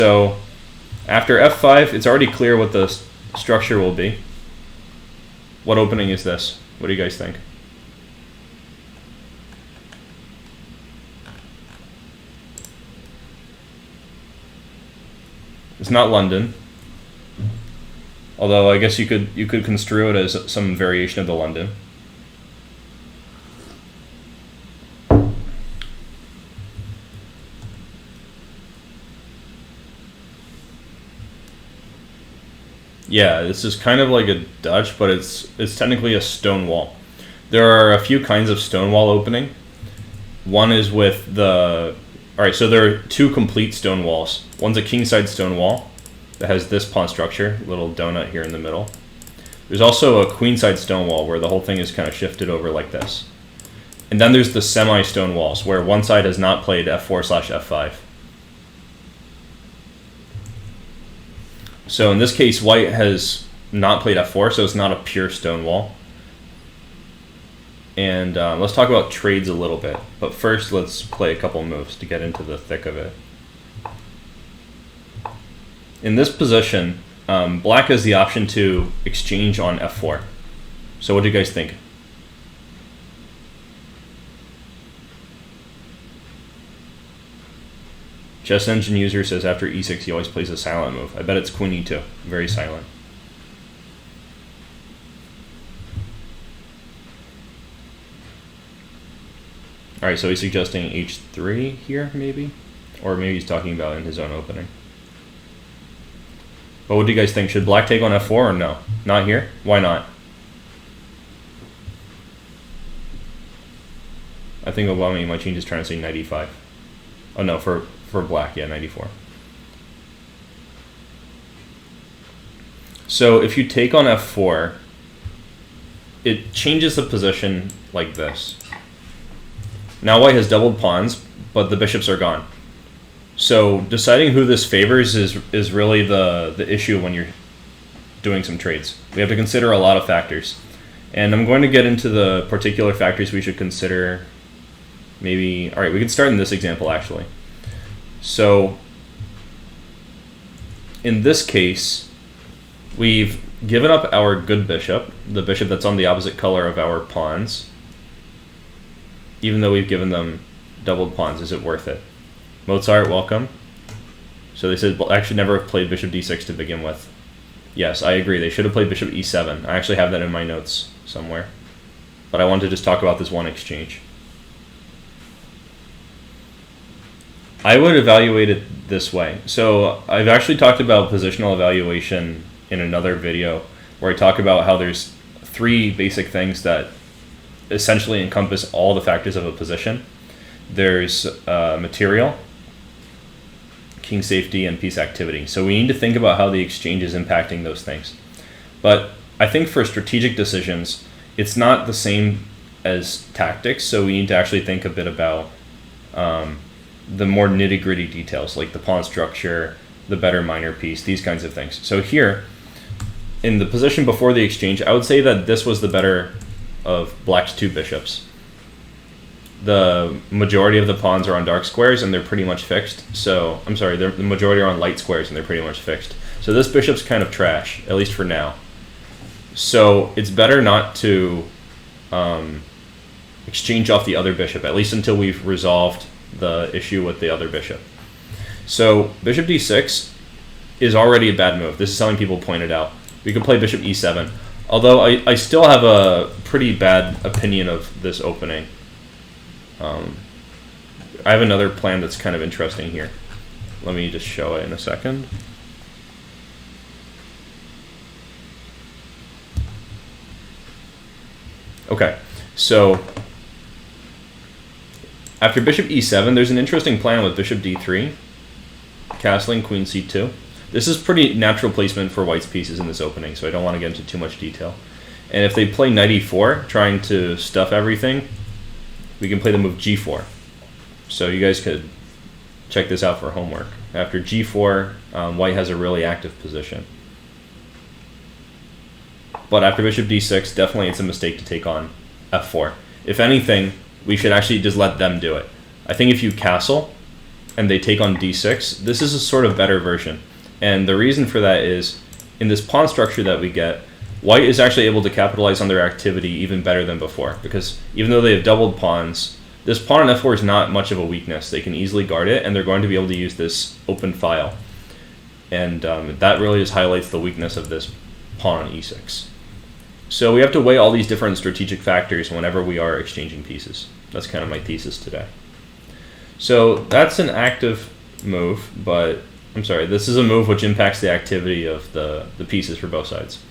So after f5, it's already clear what the structure will be. What opening is this? What do you guys think? It's not London. Although I guess you could construe it as some variation of the London. Yeah, this is kind of like a Dutch, but it's technically a stone wall. There are a few kinds of stone wall opening. One is with the... Alright, so there are two complete stone walls. One's a kingside stone wall that has this pawn structure, little donut here in the middle. There's also a queenside stone wall where the whole thing is kind of shifted over like this. And then there's the semi-stone walls where one side has not played f4/f5. So in this case, white has not played f4, so it's not a pure stone wall. And let's talk about trades a little bit. But first, let's play a couple moves to get into the thick of it. In this position, black has the option to exchange on f4. So what do you guys think? Chess Engine User says after e6 he always plays a silent move. I bet it's queen e2. Very silent. Alright, so he's suggesting h3 here, maybe? Or maybe he's talking about in his own opening. But what do you guys think? Should black take on f4 or no? Not here? Why not? I think Obama might change his trying to say knight e5. Oh no, for black, yeah, 94. So if you take on f4, it changes the position like this. Now white has doubled pawns, but the bishops are gone. So deciding who this favors is really the issue when you're doing some trades. We have to consider a lot of factors. And I'm going to get into the particular factors we should consider. Maybe, all right, we can start in this example actually. So in this case, we've given up our good bishop, the bishop that's on the opposite color of our pawns. Even though we've given them doubled pawns, is it worth it? Mozart, welcome. So they said black should never have played bishop d6 to begin with. Yes, I agree. They should have played bishop e7. I actually have that in my notes somewhere. But I want to just talk about this one exchange. I would evaluate it this way. So I've actually talked about positional evaluation in another video where I talk about how there's three basic things that essentially encompass all the factors of a position. There's material, king safety, and piece activity. So we need to think about how the exchange is impacting those things. But I think for strategic decisions, it's not the same as tactics, so we need to actually think a bit about the more nitty-gritty details, like the pawn structure, the better minor piece, these kinds of things. So here, in the position before the exchange, I would say that this was the better of black's two bishops. The majority of the pawns are on dark squares and they're pretty much fixed. So, I'm sorry, the majority are on light squares and they're pretty much fixed. So this bishop's kind of trash, at least for now. So it's better not to exchange off the other bishop, at least until we've resolved the issue with the other bishop. So bishop d6 is already a bad move. This is something people pointed out. We could play bishop e7. Although I still have a pretty bad opinion of this opening. I have another plan that's kind of interesting here. Let me just show it in a second. Okay, so after bishop e7, there's an interesting plan with bishop d3, castling queen c2. This is pretty natural placement for white's pieces in this opening, so I don't want to get into too much detail. And if they play knight e4, trying to stuff everything, we can play the move g4. So you guys could check this out for homework. After g4, white has a really active position. But after bishop d6, definitely it's a mistake to take on f4. If anything, we should actually just let them do it. I think if you castle, and they take on d6, this is a sort of better version. And the reason for that is, in this pawn structure that we get, white is actually able to capitalize on their activity even better than before, because even though they have doubled pawns, this pawn on f4 is not much of a weakness. They can easily guard it, and they're going to be able to use this open file. And that really just highlights the weakness of this pawn on e6. So we have to weigh all these different strategic factors whenever we are exchanging pieces. That's kind of my thesis today. So that's an active move, but I'm sorry, this is a move which impacts the activity of the pieces for both sides.